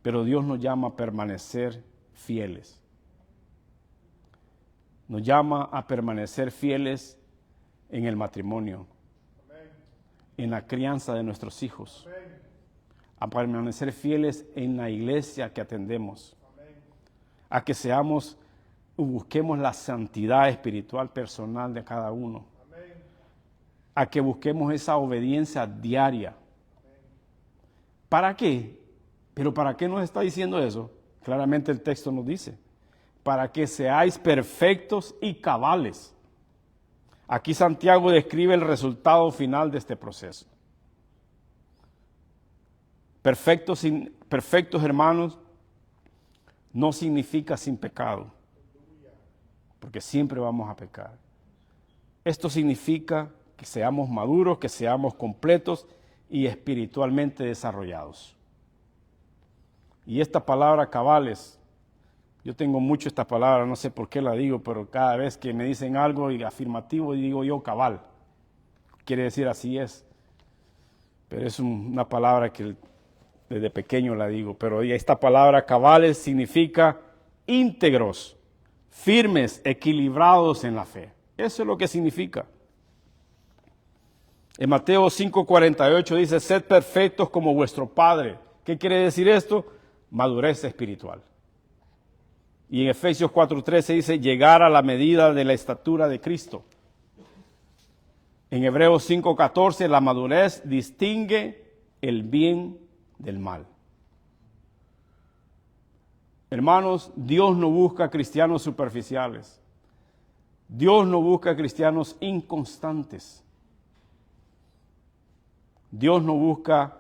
pero Dios nos llama a permanecer fieles. Nos llama a permanecer fieles en el matrimonio, en la crianza de nuestros hijos, a permanecer fieles en la iglesia que atendemos, a que busquemos la santidad espiritual personal de cada uno, a que busquemos esa obediencia diaria. ¿Para qué? ¿Pero para qué nos está diciendo eso? Claramente el texto nos dice, para que seáis perfectos y cabales. Aquí Santiago describe el resultado final de este proceso. Perfectos, hermanos, no significa sin pecado, porque siempre vamos a pecar. Esto significa que seamos maduros, que seamos completos y espiritualmente desarrollados. Y esta palabra cabales, yo tengo mucho esta palabra, no sé por qué la digo, pero cada vez que me dicen algo y afirmativo, digo yo cabal. Quiere decir así es. Pero es una palabra que desde pequeño la digo. Pero esta palabra cabales significa íntegros, firmes, equilibrados en la fe. Eso es lo que significa. En Mateo 5:48 dice, sed perfectos como vuestro Padre. ¿Qué quiere decir esto? Madurez espiritual. Y en Efesios 4:13 dice, llegar a la medida de la estatura de Cristo. En Hebreos 5:14, la madurez distingue el bien del mal. Hermanos, Dios no busca cristianos superficiales. Dios no busca cristianos inconstantes. Dios no busca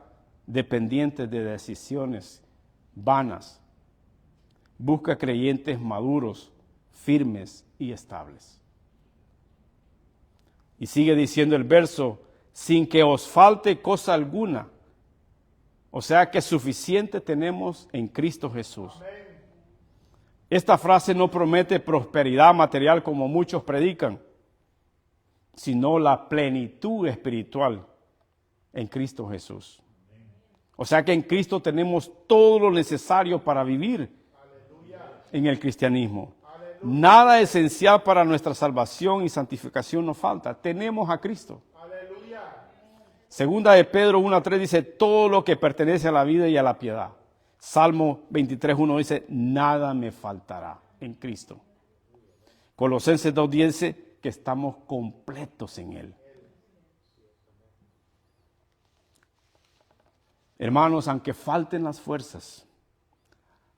dependientes de decisiones vanas. Busca creyentes maduros, firmes y estables. Y sigue diciendo el verso, sin que os falte cosa alguna. O sea que suficiente tenemos en Cristo Jesús. Amén. Esta frase no promete prosperidad material como muchos predican, sino la plenitud espiritual en Cristo Jesús. O sea que en Cristo tenemos todo lo necesario para vivir en el cristianismo. Nada esencial para nuestra salvación y santificación nos falta. Tenemos a Cristo. Segunda de Pedro 1:3 dice, todo lo que pertenece a la vida y a la piedad. Salmo 23:1 dice, nada me faltará en Cristo. Colosenses 2:10 dice que estamos completos en Él. Hermanos, aunque falten las fuerzas,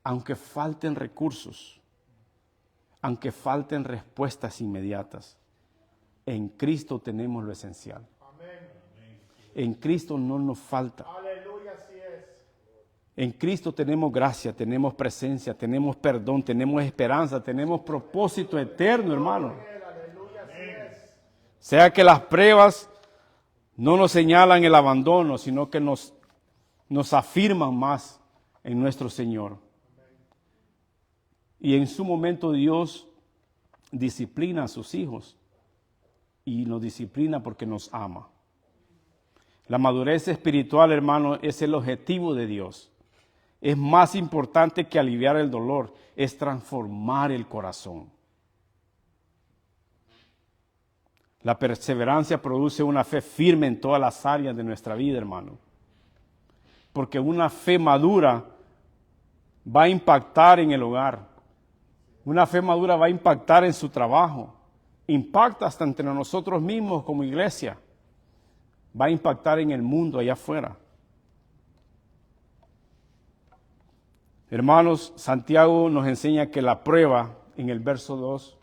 aunque falten recursos, aunque falten respuestas inmediatas, en Cristo tenemos lo esencial. En Cristo no nos falta. Aleluya, así es. En Cristo tenemos gracia, tenemos presencia, tenemos perdón, tenemos esperanza, tenemos propósito eterno, hermano. Aleluya, así es. Sea que las pruebas no nos señalan el abandono, sino que nos afirman más en nuestro Señor. Y en su momento Dios disciplina a sus hijos y nos disciplina porque nos ama. La madurez espiritual, hermano, es el objetivo de Dios. es más importante que aliviar el dolor, es transformar el corazón. La perseverancia produce una fe firme en todas las áreas de nuestra vida, hermano. Porque una fe madura va a impactar en el hogar. Una fe madura va a impactar en su trabajo. Impacta hasta entre nosotros mismos como iglesia. Va a impactar en el mundo allá afuera. Hermanos, Santiago nos enseña que la prueba, en el verso 2,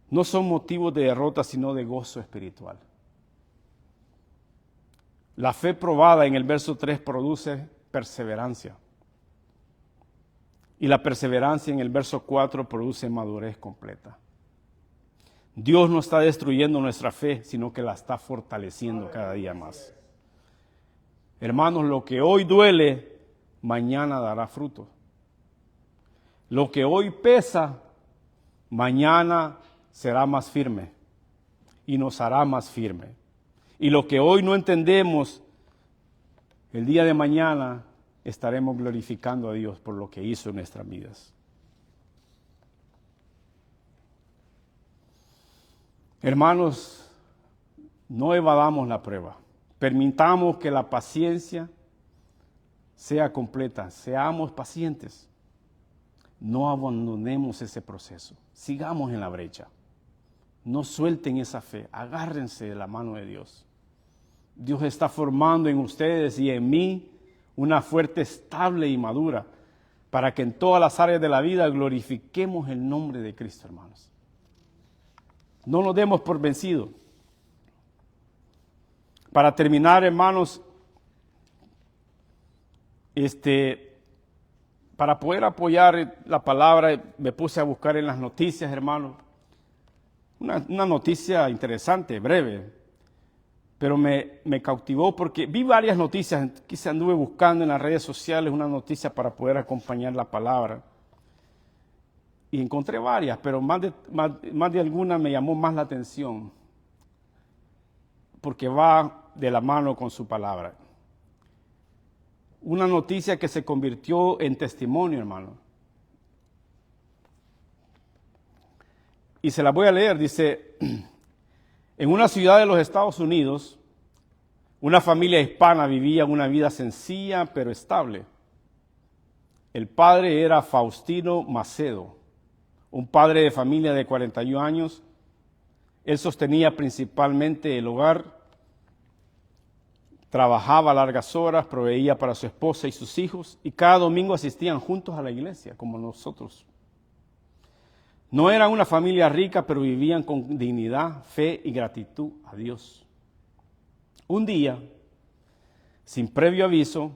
no son motivos de derrota, sino de gozo espiritual. La fe probada en el verso 3 produce perseverancia. Y la perseverancia en el verso 4 produce madurez completa. Dios no está destruyendo nuestra fe, sino que la está fortaleciendo cada día más. Hermanos, lo que hoy duele, mañana dará fruto. Lo que hoy pesa, mañana será más firme y nos hará más firme. Y lo que hoy no entendemos, el día de mañana estaremos glorificando a Dios por lo que hizo en nuestras vidas. Hermanos, no evadamos la prueba. Permitamos que la paciencia sea completa. Seamos pacientes. No abandonemos ese proceso. Sigamos en la brecha. No suelten esa fe. Agárrense de la mano de Dios. Dios está formando en ustedes y en mí una fuerte, estable y madura para que en todas las áreas de la vida glorifiquemos el nombre de Cristo, hermanos. No nos demos por vencidos. Para terminar, hermanos, para poder apoyar la palabra, me puse a buscar en las noticias, hermanos, una noticia interesante, breve, pero me cautivó porque vi varias noticias, quizá anduve buscando en las redes sociales una noticia para poder acompañar la palabra. Y encontré varias, pero más de alguna me llamó más la atención, porque va de la mano con su palabra. Una noticia que se convirtió en testimonio, hermano. Y se la voy a leer, dice, en una ciudad de los Estados Unidos, una familia hispana vivía una vida sencilla pero estable. El padre era Faustino Macedo, un padre de familia de 41 años. Él sostenía principalmente el hogar, trabajaba largas horas, proveía para su esposa y sus hijos, y cada domingo asistían juntos a la iglesia, como nosotros. No eran una familia rica, pero vivían con dignidad, fe y gratitud a Dios. Un día, sin previo aviso,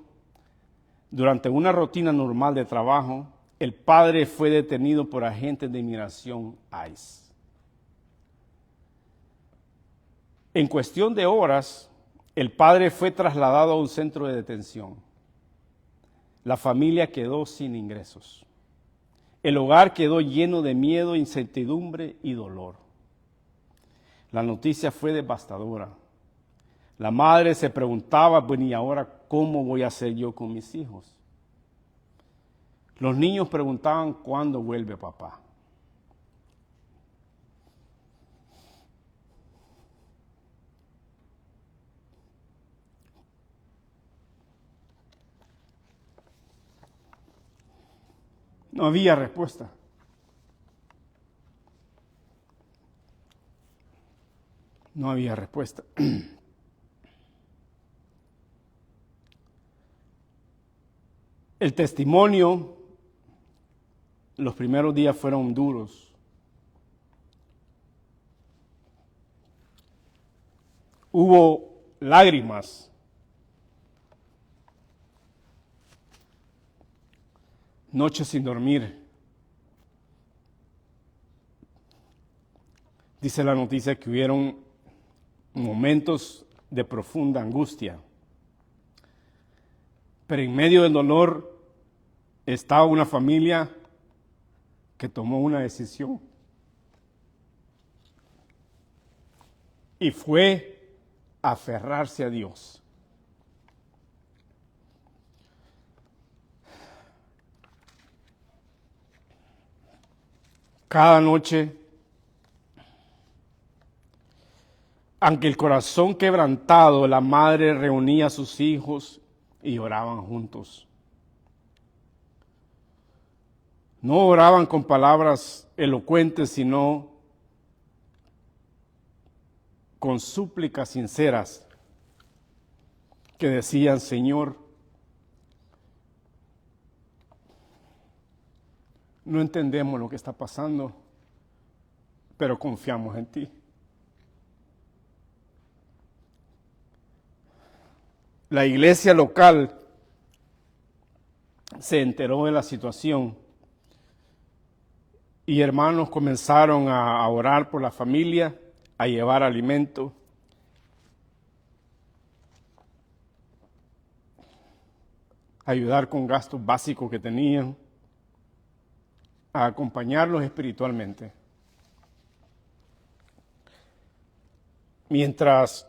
durante una rutina normal de trabajo, el padre fue detenido por agentes de inmigración ICE. En cuestión de horas, el padre fue trasladado a un centro de detención. La familia quedó sin ingresos. El hogar quedó lleno de miedo, incertidumbre y dolor. La noticia fue devastadora. La madre se preguntaba, bueno, ¿y ahora cómo voy a hacer yo con mis hijos? Los niños preguntaban, ¿cuándo vuelve papá? No había respuesta. No había respuesta. El testimonio, los primeros días fueron duros. Hubo lágrimas. Noches sin dormir. Dice la noticia que hubieron momentos de profunda angustia. Pero en medio del dolor estaba una familia que tomó una decisión. Y fue aferrarse a Dios. Cada noche, aunque el corazón quebrantado, la madre reunía a sus hijos y oraban juntos. No oraban con palabras elocuentes, sino con súplicas sinceras que decían: Señor, no entendemos lo que está pasando, pero confiamos en ti. La iglesia local se enteró de la situación y hermanos comenzaron a orar por la familia, a llevar alimento. Ayudar con gastos básicos que tenían, a acompañarlos espiritualmente. Mientras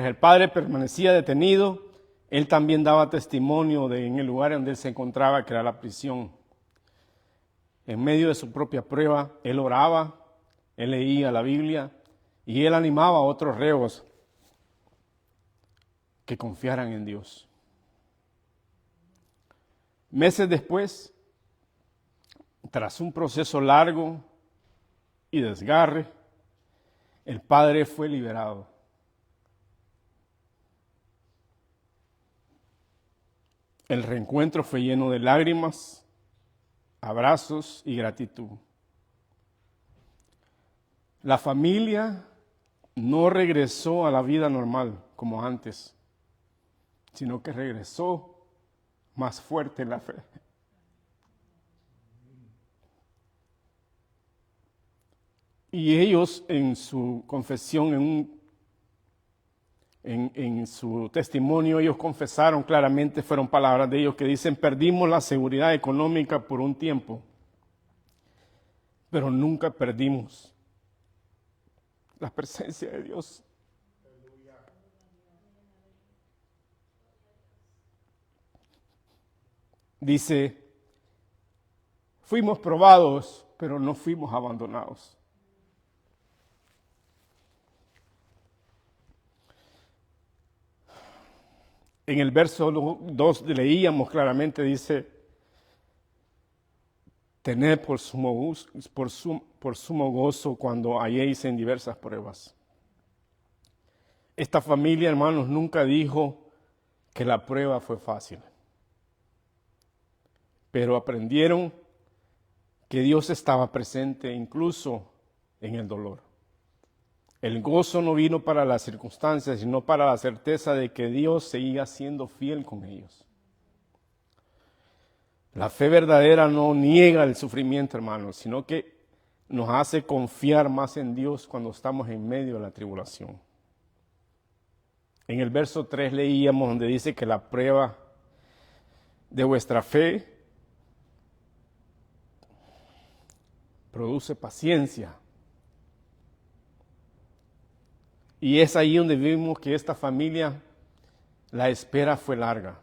el padre permanecía detenido, él también daba testimonio en el lugar donde él se encontraba, que era la prisión. En medio de su propia prueba, él oraba, él leía la Biblia y él animaba a otros reos que confiaran en Dios. Meses después, tras un proceso largo y desgarre, el padre fue liberado. El reencuentro fue lleno de lágrimas, abrazos y gratitud. La familia no regresó a la vida normal como antes, sino que regresó más fuerte en la fe. Y ellos en su confesión, en su testimonio, ellos confesaron claramente, fueron palabras de ellos que dicen: perdimos la seguridad económica por un tiempo, pero nunca perdimos la presencia de Dios. Dice: fuimos probados, pero no fuimos abandonados. En el verso 2 leíamos claramente, dice: tened por sumo gozo cuando halléis en diversas pruebas. Esta familia, hermanos, nunca dijo que la prueba fue fácil, pero aprendieron que Dios estaba presente incluso en el dolor. El gozo no vino para las circunstancias, sino para la certeza de que Dios seguía siendo fiel con ellos. La fe verdadera no niega el sufrimiento, hermanos, sino que nos hace confiar más en Dios cuando estamos en medio de la tribulación. En el verso 3 leíamos donde dice que la prueba de vuestra fe produce paciencia. Y es ahí donde vimos que esta familia, la espera fue larga.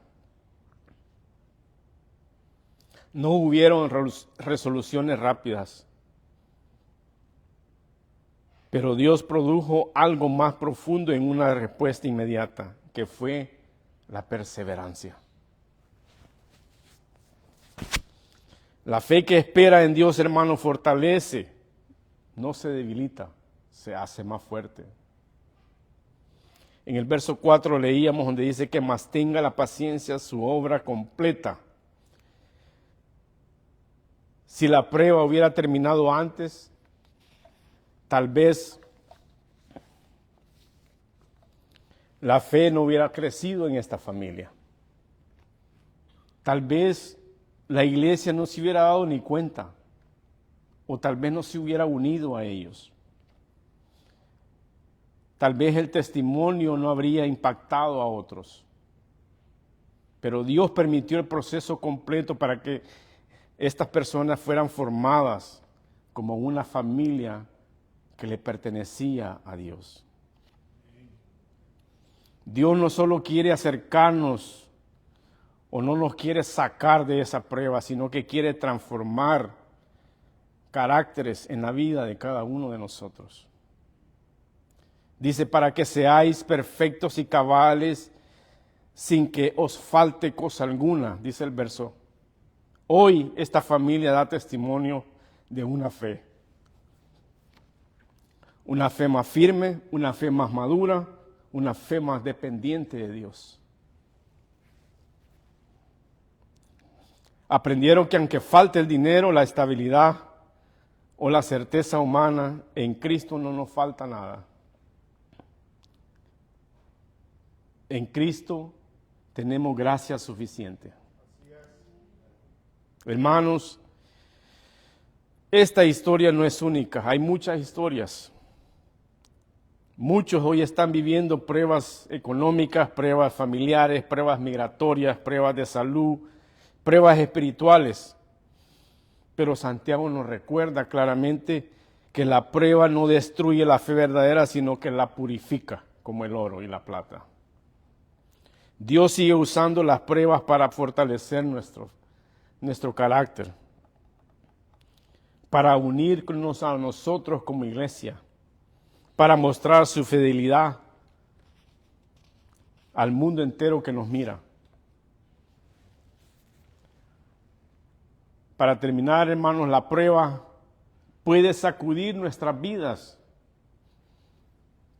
No hubieron resoluciones rápidas, pero Dios produjo algo más profundo en una respuesta inmediata, que fue la perseverancia. La fe que espera en Dios, hermano, fortalece, no se debilita, se hace más fuerte. En el verso 4 leíamos donde dice que mas tenga la paciencia su obra completa. Si la prueba hubiera terminado antes, tal vez la fe no hubiera crecido en esta familia. Tal vez la iglesia no se hubiera dado ni cuenta, o tal vez no se hubiera unido a ellos. Tal vez el testimonio no habría impactado a otros. Pero Dios permitió el proceso completo para que estas personas fueran formadas como una familia que le pertenecía a Dios. Dios no solo quiere acercarnos o no nos quiere sacar de esa prueba, sino que quiere transformar caracteres en la vida de cada uno de nosotros. Dice, para que seáis perfectos y cabales sin que os falte cosa alguna, dice el verso. Hoy esta familia da testimonio de una fe más firme, una fe más madura, una fe más dependiente de Dios. Aprendieron que aunque falte el dinero, la estabilidad o la certeza humana, en Cristo no nos falta nada. En Cristo tenemos gracia suficiente. Hermanos, esta historia no es única, hay muchas historias. Muchos hoy están viviendo pruebas económicas, pruebas familiares, pruebas migratorias, pruebas de salud, pruebas espirituales. Pero Santiago nos recuerda claramente que la prueba no destruye la fe verdadera, sino que la purifica como el oro y la plata. Dios sigue usando las pruebas para fortalecer nuestro carácter, para unirnos a nosotros como iglesia, para mostrar su fidelidad al mundo entero que nos mira. Para terminar, hermanos, la prueba puede sacudir nuestras vidas,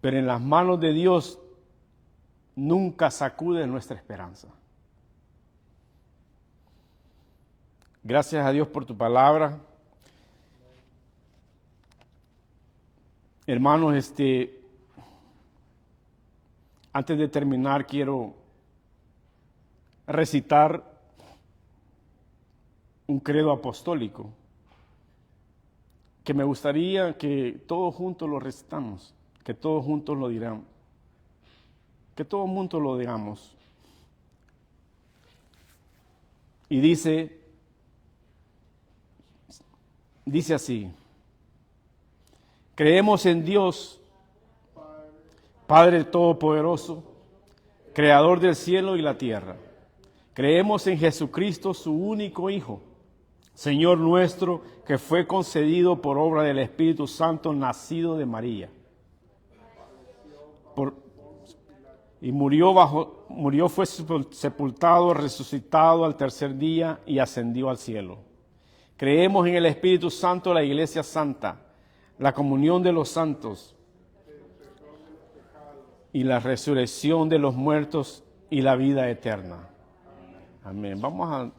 pero en las manos de Dios nunca sacude nuestra esperanza. Gracias a Dios por tu palabra. Hermanos, antes de terminar quiero recitar un credo apostólico que me gustaría que todos juntos lo recitamos, que todos juntos lo dirán, que todos juntos lo digamos. Y dice así: creemos en Dios, Padre Todopoderoso, Creador del cielo y la tierra. Creemos en Jesucristo, su único Hijo, Señor nuestro, que fue concebido por obra del Espíritu Santo, nacido de María. Murió, fue sepultado, resucitado al tercer día y ascendió al cielo. Creemos en el Espíritu Santo, la Iglesia Santa, la comunión de los santos y la resurrección de los muertos y la vida eterna. Amén. Vamos a